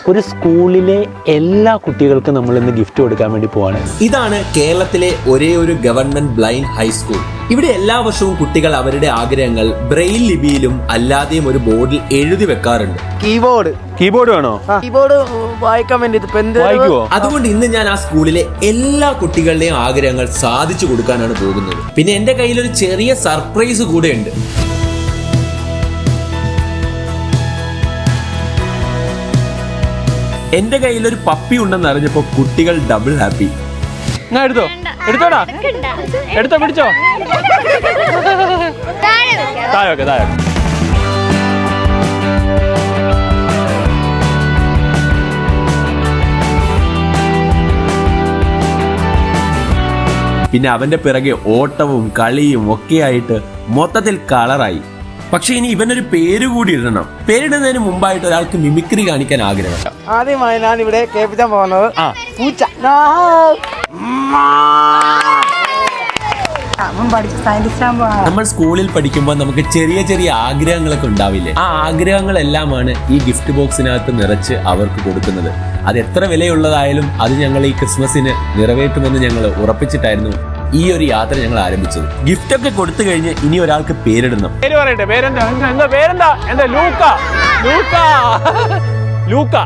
ഒരു സ്കൂളിലെ എല്ലാ കുട്ടികൾക്കും നമ്മൾ ഇന്ന് ഗിഫ്റ്റ് കൊടുക്കാൻ വേണ്ടി പോവാണ്. ഇതാണ് കേരളത്തിലെ ഒരേ ഒരു ഗവൺമെന്റ് ബ്ലൈൻഡ് ഹൈസ്കൂൾ. ഇവിടെ എല്ലാ വർഷവും കുട്ടികൾ അവരുടെ ആഗ്രഹങ്ങൾ ബ്രെയിൽ ലിപിയിലും അല്ലാതെയും ഒരു ബോർഡിൽ എഴുതി വെക്കാറുണ്ട്. കീബോർഡ് വേണോ? കീബോർഡ് വായിക്കാൻ വേണ്ടി വായിക്കുവോ? അതുകൊണ്ട് ഇന്ന് ഞാൻ ആ സ്കൂളിലെ എല്ലാ കുട്ടികളുടെയും ആഗ്രഹങ്ങൾ സാധിച്ചു കൊടുക്കാനാണ് പോകുന്നത്. പിന്നെ എന്റെ കയ്യിൽ ഒരു ചെറിയ സർപ്രൈസ് കൂടെ ഉണ്ട്. എന്റെ കയ്യിൽ ഒരു പപ്പി ഉണ്ടെന്ന് അറിഞ്ഞപ്പോ കുട്ടികൾ ഡബിൾ ഹാപ്പി. എടുത്തോടാ, എടുത്തോ, പിടിച്ചോ. താഴെ താഴെ. പിന്നെ അവന്റെ പിറകെ ഓട്ടവും കളിയും ഒക്കെ ആയിട്ട് മൊത്തത്തിൽ കളറായി. പക്ഷെ ഇനി ഇവനൊരു പേര് കൂടി ഇടണം. പേരിടുന്നതിന് മുമ്പായിട്ട് ഒരാൾക്ക് മിമിക്രി കാണിക്കാൻ ആഗ്രഹം. ആദ്യമായി ഞാൻ ഇവിടെ കേൾപ്പിച്ചാൻ പോകുന്നത് പൂച്ച. നമ്മൾ സ്കൂളിൽ പഠിക്കുമ്പോൾ നമുക്ക് ചെറിയ ചെറിയ ആഗ്രഹങ്ങളൊക്കെ ഉണ്ടാവില്ലേ? ആ ആഗ്രഹങ്ങളെല്ലാമാണ് ഈ ഗിഫ്റ്റ് ബോക്സിനകത്ത് നിറച്ച് അവർക്ക് കൊടുക്കുന്നത്. അത് എത്ര വിലയുള്ളതായാലും അത് ഞങ്ങൾ ഈ ക്രിസ്മസിന് നിറവേറ്റുമെന്ന് ഞങ്ങൾ ഉറപ്പിച്ചിട്ടായിരുന്നു ഈ ഒരു യാത്ര ഞങ്ങൾ ആരംഭിച്ചത്. ഗിഫ്റ്റ് ഒക്കെ കൊടുത്തു കഴിഞ്ഞ് ഇനി ഒരാൾക്ക് പേരിടണം. പേരെന്താ? ലൂക്ക.